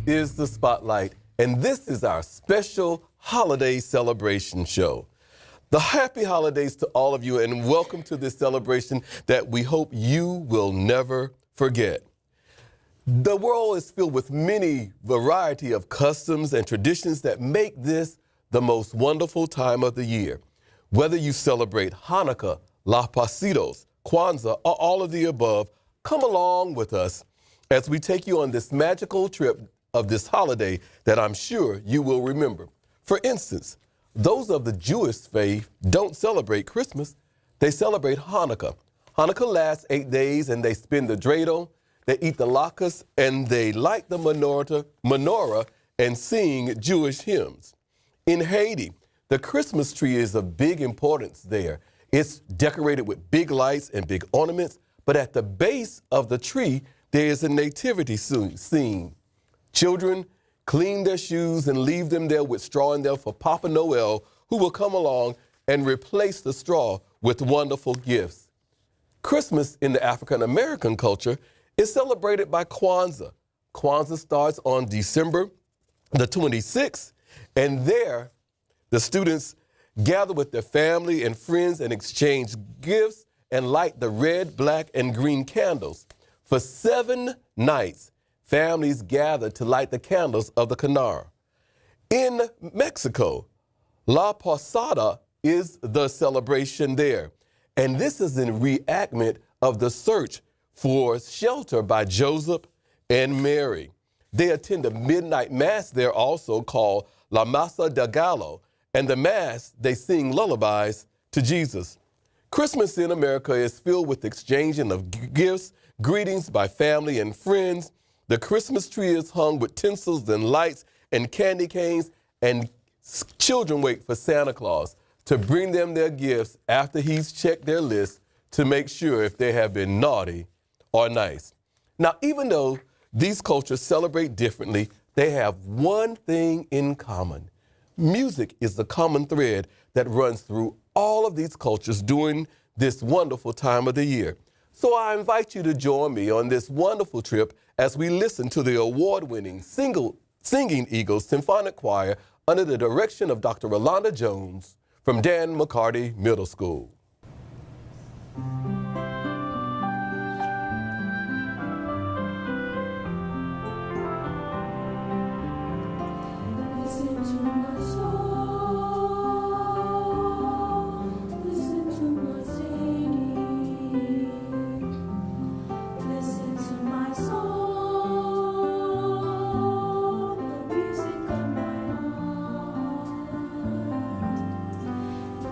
is The Spotlight, and this is our special holiday celebration show. The happy holidays to all of you, and welcome to this celebration that we hope you will never forget. The world is filled with many variety of customs and traditions that make this the most wonderful time of the year. Whether you celebrate Hanukkah, Los Pasitos, Kwanzaa, or all of the above, come along with us as we take you on this magical trip of this holiday that I'm sure you will remember. For instance, those of the Jewish faith don't celebrate Christmas, they celebrate Hanukkah. Hanukkah lasts 8 days and they spin the dreidel, they eat the latkes, and they light the menorah and sing Jewish hymns. In Haiti, the Christmas tree is of big importance there. It's decorated with big lights and big ornaments, but at the base of the tree, there is a nativity scene. Children clean their shoes and leave them there with straw in them for Papa Noel, who will come along and replace the straw with wonderful gifts. Christmas in the African American culture is celebrated by Kwanzaa. Kwanzaa starts on December the 26th, and there the students gather with their family and friends and exchange gifts and light the red, black, and green candles. For 7 nights, families gather to light the candles of the Canar. In Mexico, La Posada is the celebration there. And this is a reenactment of the search for shelter by Joseph and Mary. They attend a midnight mass there also called La Misa del Gallo. And the mass, they sing lullabies to Jesus. Christmas in America is filled with exchanging of gifts, greetings by family and friends. The Christmas tree is hung with tinsels and lights and candy canes, and children wait for Santa Claus to bring them their gifts after he's checked their list to make sure if they have been naughty or nice. Now, even though these cultures celebrate differently, they have one thing in common. Music is the common thread that runs through all of these cultures during this wonderful time of the year. So I invite you to join me on this wonderful trip as we listen to the award-winning Singing Eagles Symphonic Choir under the direction of Dr. Rolonda Jones from Dan McCarty Middle School.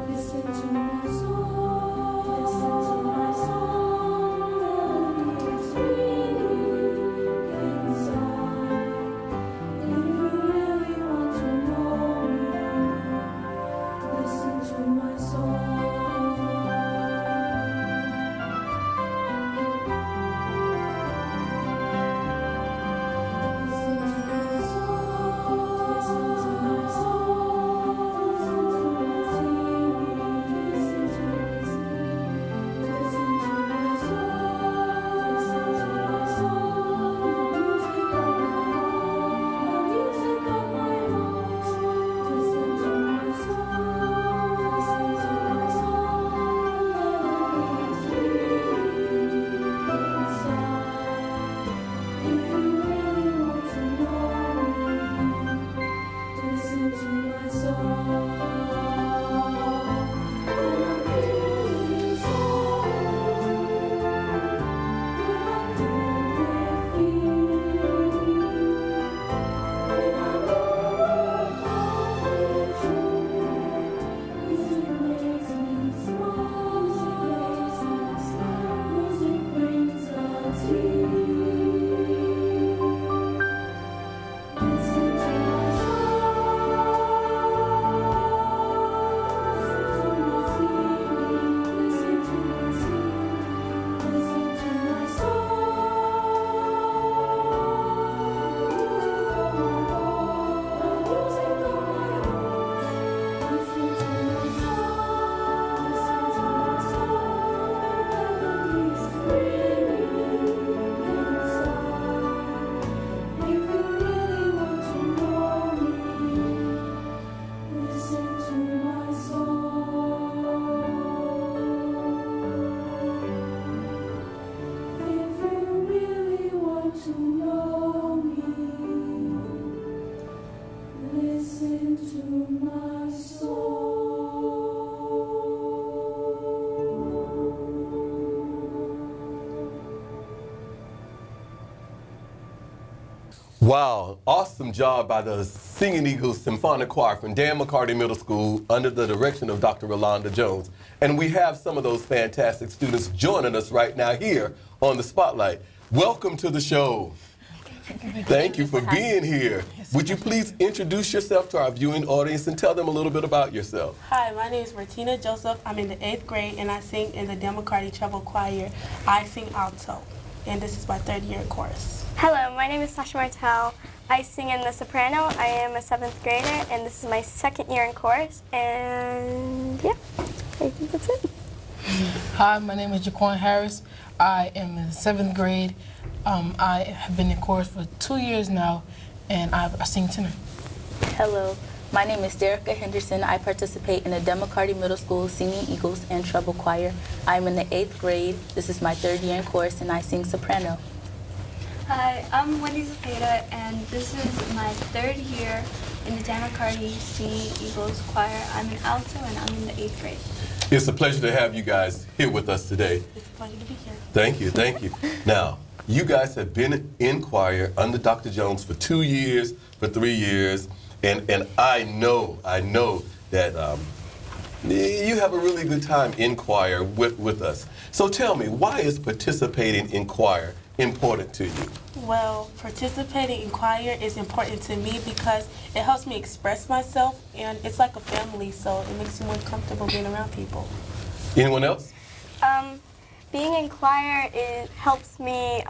Listen to my soul. Wow, awesome job by the Singing Eagles Symphonic Choir from McCarty Middle School under the direction of Dr. Rolanda Jones. And we have some of those fantastic students joining us right now here on the Spotlight. Welcome to the show. Thank you for being here. Would you please introduce yourself to our viewing audience and tell them a little bit about yourself? Hi, my name is Martina Joseph. I'm in the 8th grade and I sing in the McCarty Treble Choir. I sing alto, and this is my 3rd year in chorus. Hello, my name is Sasha Martel. I sing in the soprano. I am a 7th grader, and this is my 2nd year in chorus. And yeah, I think that's it. Hi, my name is Jaquan Harris. I am in the 7th grade. I have been in chorus for 2 years now, and I sing tenor. Hello, my name is Derica Henderson. I participate in the McCarty Middle School Singing Eagles and Treble Choir. I'm in the 8th grade. This is my 3rd year in chorus, and I sing soprano. Hi, I'm Wendy Zepeda, and this is my 3rd year in the McCarty Singing Eagles Choir. I'm an alto, and I'm in the 8th grade. It's a pleasure to have you guys here with us today. It's a pleasure to be here. Thank you, thank you. Now, you guys have been in choir under Dr. Jones for 2 years, for 3 years, and I know that you have a really good time in choir with us. So tell me, why is participating in choir important to you? Well, participating in choir is important to me because it helps me express myself, and it's like a family, so it makes you more comfortable being around people. Anyone else? Being in choir, it helps me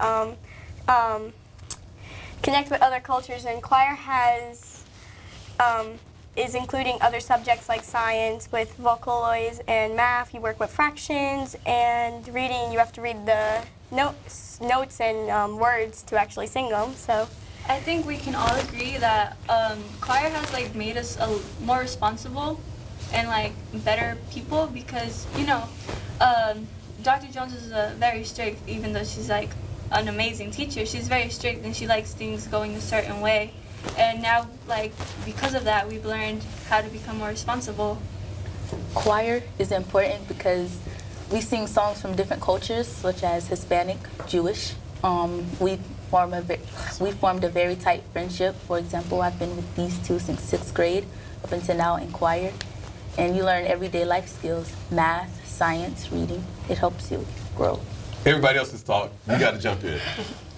connect with other cultures, and choir is including other subjects like science with Vocaloids and math. You work with fractions, and reading, you have to read the notes and words to actually sing them. So I think we can all agree that choir has made us more responsible and better people because Dr. Jones is very strict, even though she's an amazing teacher. She's very strict and she likes things going a certain way. And now, because of that, we've learned how to become more responsible. Choir is important because we sing songs from different cultures, such as Hispanic, Jewish. We formed a very tight friendship. For example, I've been with these two since 6th grade up until now in choir. And you learn everyday life skills, math, science, reading. It helps you grow. Everybody else has talked. You got to jump in.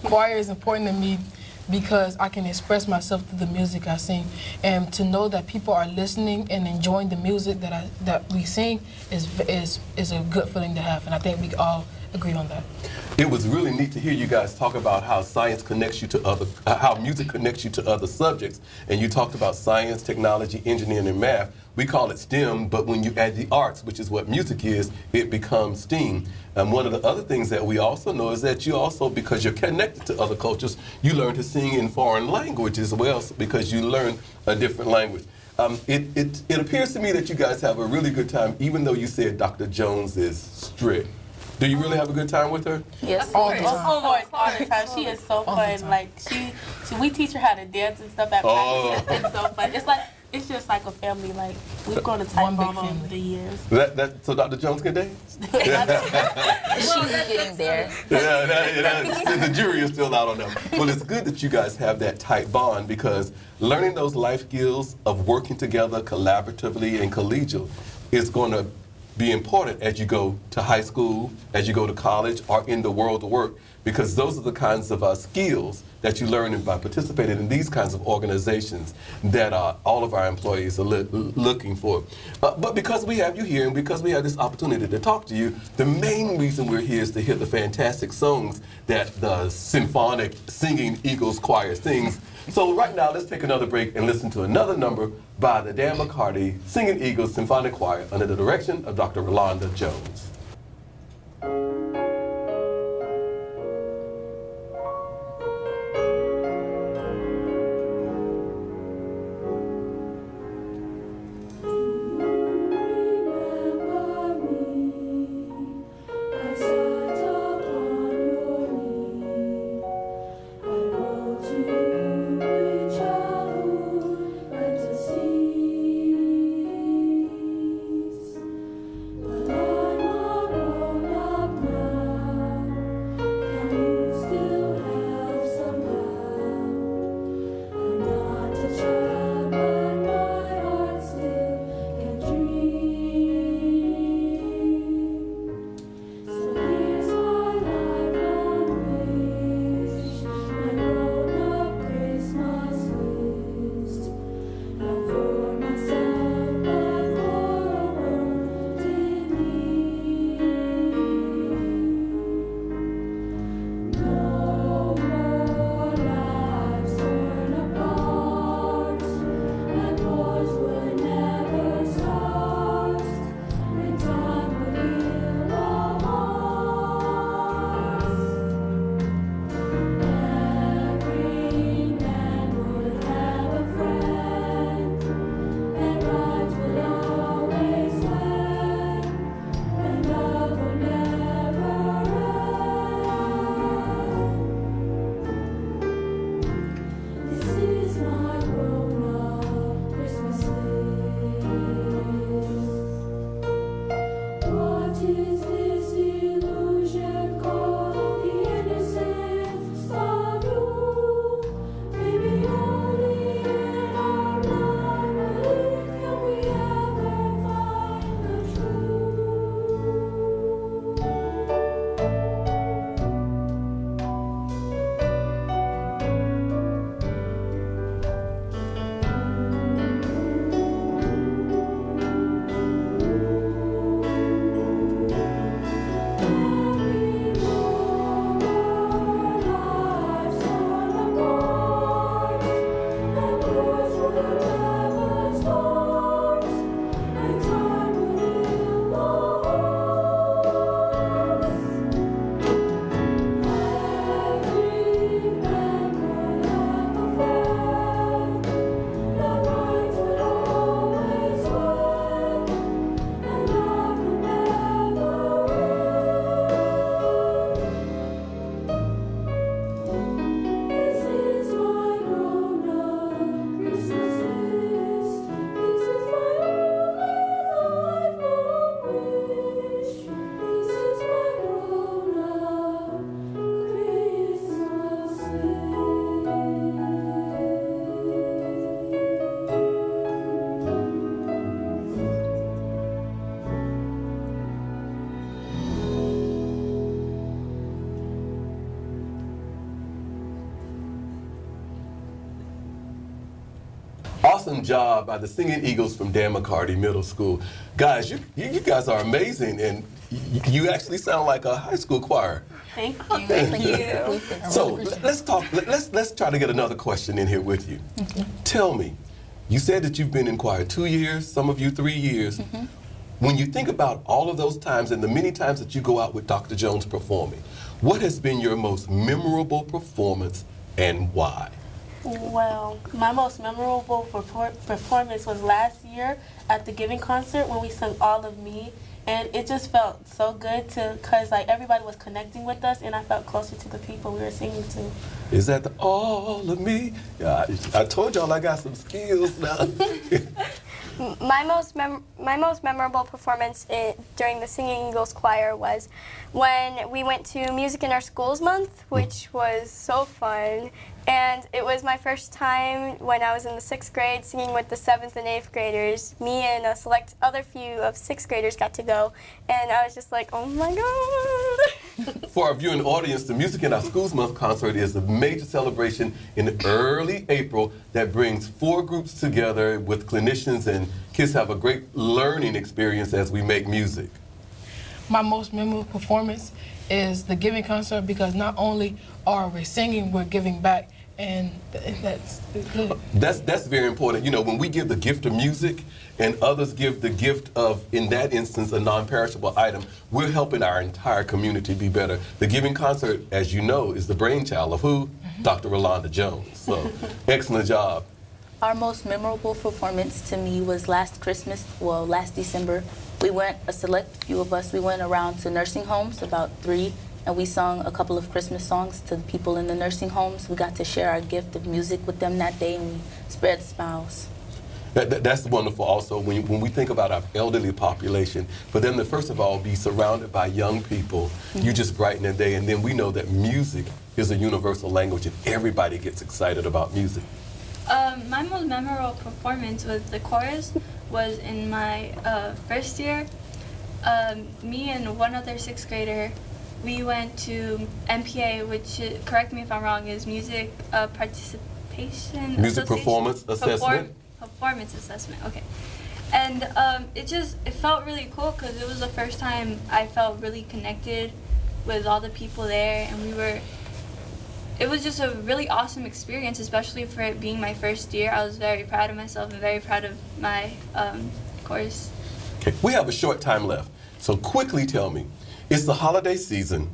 Choir is important to me because I can express myself through the music I sing, and to know that people are listening and enjoying the music that we sing is a good feeling to have, and I think we all agree on that. It was really neat to hear you guys talk about how science connects you to how music connects you to other subjects, and you talked about science, technology, engineering, and math. We call it STEM, but when you add the arts, which is what music is, it becomes STEAM. And one of the other things that we also know is that you also, because you're connected to other cultures, you learn to sing in foreign languages as well because you learn a different language. It appears to me that you guys have a really good time, even though you said Dr. Jones is strict. Do you really have a good time with her? Yes. All the time. All the time. She is so fun. We teach her how to dance and stuff at practice. It's so fun. It's just like a family. We've grown a tight bond over the years. So Dr. Jones can dance? She's getting there. The jury is still out on that. Well, it's good that you guys have that tight bond because learning those life skills of working together collaboratively and collegial is going to be important as you go to high school, as you go to college, or in the world of work, because those are the kinds of skills that you learn by participating in these kinds of organizations that all of our employees are looking for. But because we have you here and because we have this opportunity to talk to you, the main reason we're here is to hear the fantastic songs that the Symphonic Singing Eagles Choir sings. So right now, let's take another break and listen to another number by the McCarty Singing Eagles Symphonic Choir under the direction of Dr. Rolanda Jones. But I'm a grown-up now. Awesome job by the Singing Eagles from Dan McCarty Middle School. Guys, you guys are amazing, and you actually sound like a high school choir. Thank you. Thank you. So let's talk. Let's try to get another question in here with you. Tell me, you said that you've been in choir 2 years, some of you 3 years. When you think about all of those times and the many times that you go out with Dr. Jones performing, what has been your most memorable performance and why? Well, my most memorable performance was last year at the Giving concert when we sung All of Me, and it just felt so good because like everybody was connecting with us, and I felt closer to the people we were singing to. Is that the All of Me? Yeah, I told y'all I got some skills now. My most memorable performance during the Singing Eagles Choir was when we went to Music in Our Schools Month, which was so fun. And it was my first time when I was in the 6th grade singing with the 7th and 8th graders. Me and a select other few of 6th graders got to go, and I was just like, oh my God. For our viewing audience, the Music in Our Schools Month concert is a major celebration in early April that brings 4 groups together with clinicians, and kids have a great learning experience as we make music. My most memorable performance is the Giving concert because not only are we singing, we're giving back, and that's good. That's very important. You know, when we give the gift of music and others give the gift of, in that instance, a non-perishable item, we're helping our entire community be better. The Giving concert, as you know, is the brainchild of who? Dr. Rolanda Jones. So, excellent job. Our most memorable performance to me was last December. We went, a select few of us, we went around to nursing homes, about 3, and we sung a couple of Christmas songs to the people in the nursing homes. We got to share our gift of music with them that day, and we spread smiles. That's wonderful also when we think about our elderly population, for them to first of all be surrounded by young people, you just brighten their day, and then we know that music is a universal language and everybody gets excited about music. My most memorable performance with the chorus was in my first year. Me and one other 6th grader, we went to MPA, which, correct me if I'm wrong, is Music Participation Music Performance Assessment. Performance Assessment, okay. And it felt really cool because it was the first time I felt really connected with all the people there, and it was just a really awesome experience, especially for it being my first year. I was very proud of myself and very proud of my course. Okay. We have a short time left, so quickly tell me, it's the holiday season,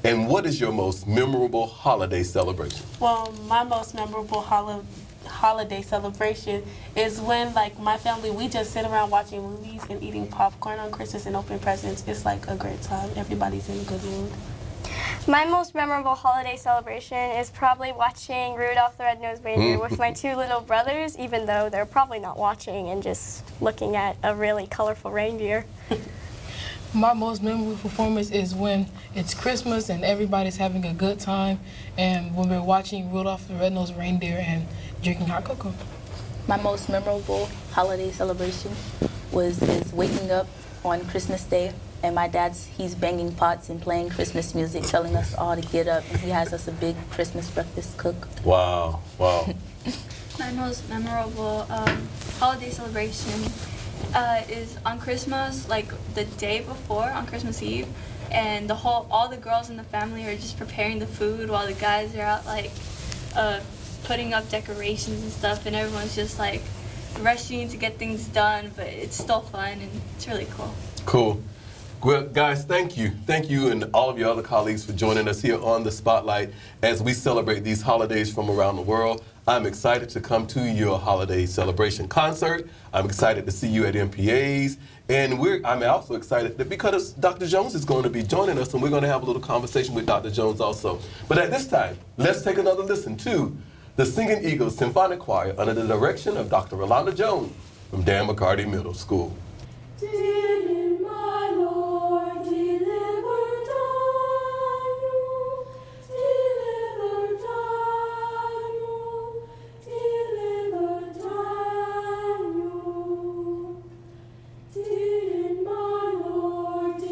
and what is your most memorable holiday celebration? Well, my most memorable holiday celebration is when, like, my family, we just sit around watching movies and eating popcorn on Christmas and opening presents. It's like a great time. Everybody's in a good mood. My most memorable holiday celebration is probably watching Rudolph the Red-Nosed Reindeer with my 2 little brothers, even though they're probably not watching and just looking at a really colorful reindeer. My most memorable performance is when it's Christmas and everybody's having a good time, and when we're watching Rudolph the Red-Nosed Reindeer and drinking hot cocoa. My most memorable holiday celebration is waking up on Christmas Day, and my he's banging pots and playing Christmas music, telling us all to get up, and he has us a big Christmas breakfast cooked. Wow, wow. My most memorable holiday celebration is on Christmas, like the day before, on Christmas Eve, and all the girls in the family are just preparing the food while the guys are out like putting up decorations and stuff, and everyone's just like rushing to get things done, but it's still fun and it's really cool. Cool. Well, guys, thank you. Thank you and all of your other colleagues for joining us here on the Spotlight as we celebrate these holidays from around the world. I'm excited to come to your holiday celebration concert. I'm excited to see you at MPA's. And I'm also excited that because Dr. Jones is going to be joining us, and we're going to have a little conversation with Dr. Jones also. But at this time, let's take another listen to the Singing Eagles Symphonic Choir under the direction of Dr. Rolonda Jones from Dan McCarty Middle School. Did my Lord deliver Daniel? Deliver Daniel? Deliver Daniel? Did my Lord deliver Daniel?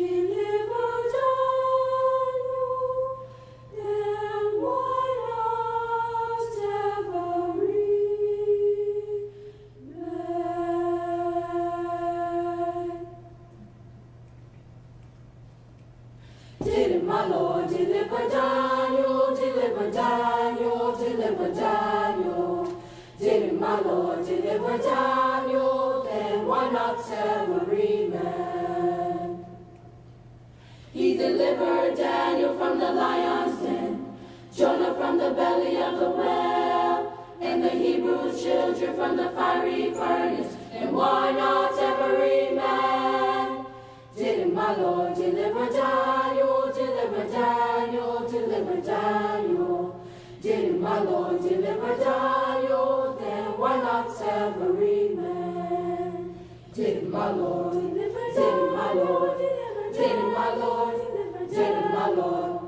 Then why not every Did my Lord deliver Daniel, deliver Daniel, deliver Daniel? Did my Lord deliver Daniel? Then why not every man? He delivered Daniel from the lion's den, Jonah from the belly of the whale, and the Hebrew children from the fiery furnace. And why not every man? Did my Lord deliver Daniel, deliver Daniel, deliver Daniel? Did my Lord deliver Daniel? Then why not every man? Did my Lord deliver Daniel? Did my Lord deliver Did my Lord deliver Did my Lord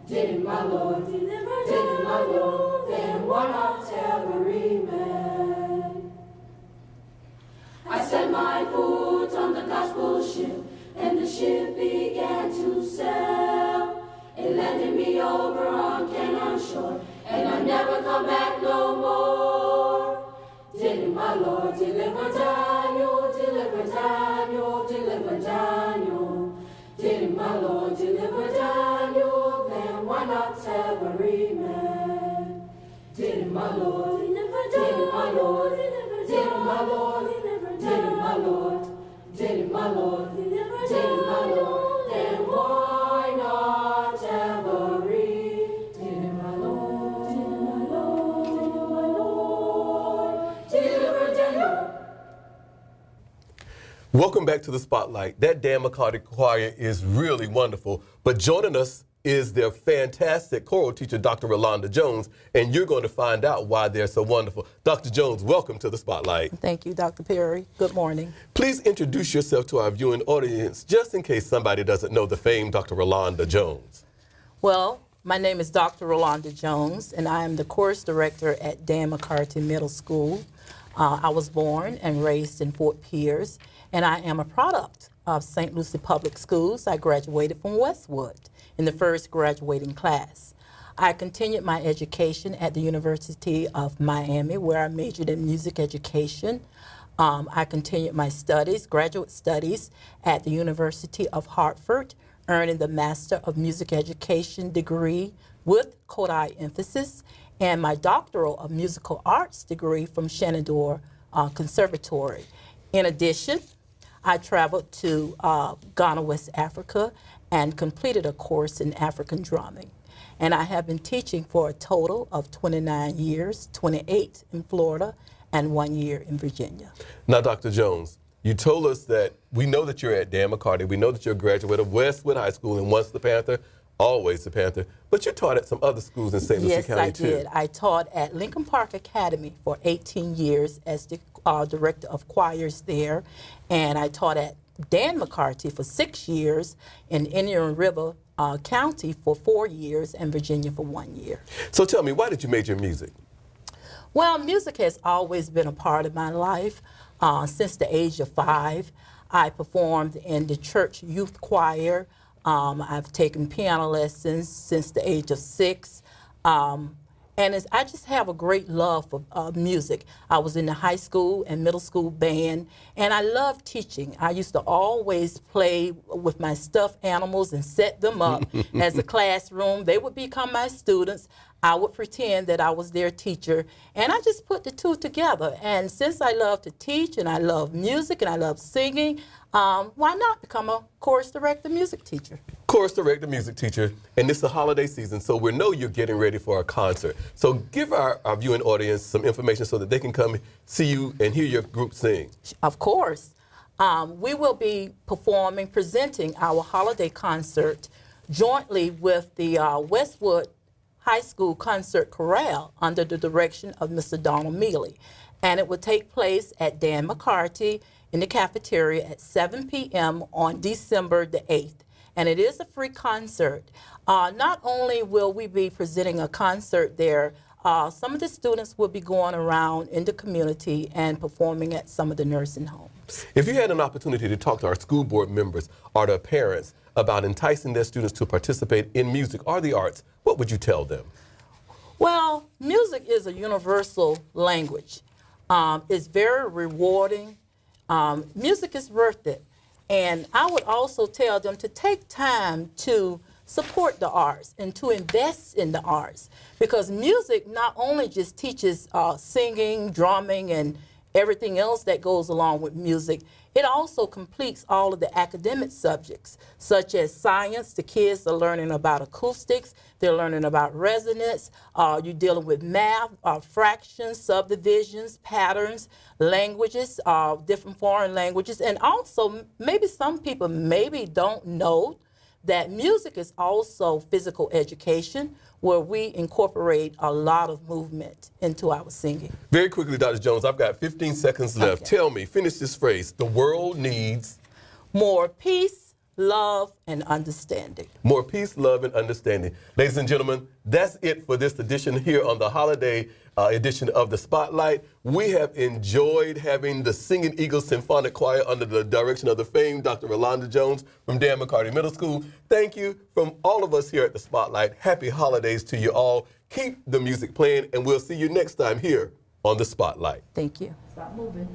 Did my Lord deliver Did my Lord? Then why not every man? I set my foot on the gospel ship, and the ship began to sail. It landed me over on Canaan shore, and I never come back no more. Did my Lord deliver Daniel, deliver Daniel, deliver Daniel? Did my Lord deliver Daniel? Then why not every man? Did my Lord deliver Daniel? Did my Lord deliver Did my Lord deliver Did my Lord Did my Lord deliver Did my Lord? Then why not every? Did my Lord, did my Lord, did my Lord deliver Daniel? Welcome back to the Spotlight. That Dan McCarty Choir is really wonderful, but joining us is their fantastic choral teacher, Dr. Rolanda Jones, and you're going to find out why they're so wonderful. Dr. Jones, welcome to the Spotlight. Thank you, Dr. Perry. Good morning. Please introduce yourself to our viewing audience, just in case somebody doesn't know the famed Dr. Rolanda Jones. Well, my name is Dr. Rolonda Jones, and I am the chorus director at Dan McCarty Middle School. I was born and raised in Fort Pierce, and I am a product of St. Lucie Public Schools. I graduated from Westwood in the first graduating class. I continued my education at the University of Miami, where I majored in music education. I continued my studies, graduate studies, at the University of Hartford, earning the Master of Music Education degree with Kodály emphasis, and my Doctoral of Musical Arts degree from Shenandoah Conservatory. In addition, I traveled to Ghana, West Africa, and completed a course in African drumming. And I have been teaching for a total of 29 years, 28 in Florida, and 1 year in Virginia. Now, Dr. Jones, you told us that we know that you're at Dan McCarty. We know that you're a graduate of Westwood High School, and once the Panther, always the Panther. But you taught at some other schools in St. Lucie County, too. Yes, I did. I taught at Lincoln Park Academy for 18 years as the director of choirs there, and I taught at Dan McCarty for 6 years, in Indian River County for 4 years, and Virginia for 1 year. So tell me, why did you major in music? Well, music has always been a part of my life. Since the age of 5, I performed in the church youth choir. I've taken piano lessons since the age of 6. I just have a great love for music. I was in the high school and middle school band, and I love teaching. I used to always play with my stuffed animals and set them up as a classroom. They would become my students. I would pretend that I was their teacher, and I just put the two together. And since I love to teach and I love music and I love singing, why not become a chorus director, music teacher? Chorus director, music teacher, and it's the holiday season, so we know you're getting ready for a concert. So give our viewing audience some information so that they can come see you and hear your group sing. Of course. We will be presenting our holiday concert jointly with the Westwood High School Concert Chorale under the direction of Mr. Donald Mealy. And it will take place at Dan McCarty in the cafeteria at 7 p.m. on December the 8th. And it is a free concert. Not only will we be presenting a concert there, some of the students will be going around in the community and performing at some of the nursing homes. If you had an opportunity to talk to our school board members or their parents about enticing their students to participate in music or the arts, what would you tell them? Well, music is a universal language. It's very rewarding. Music is worth it. And I would also tell them to take time to support the arts and to invest in the arts, because music not only just teaches singing, drumming, and everything else that goes along with music, it also completes all of the academic subjects, such as science. The kids are learning about acoustics, they're learning about resonance, you're dealing with math, fractions, subdivisions, patterns, languages, different foreign languages, and also maybe some people maybe don't know that music is also physical education, where we incorporate a lot of movement into our singing. Very quickly, Dr. Jones, I've got 15 seconds left. Okay. Tell me, finish this phrase. The world needs more peace, love, and understanding. more peace, love, and understanding. Ladies and gentlemen, that's it for this edition here on the holiday edition of The Spotlight. We have enjoyed having the Singing Eagles Symphonic Choir under the direction of the famed Dr. Rolanda Jones from Dan McCarty Middle School. Thank you from all of us here at The Spotlight. Happy holidays to you all. Keep the music playing, and we'll see you next time here on The Spotlight. Thank you. Stop moving.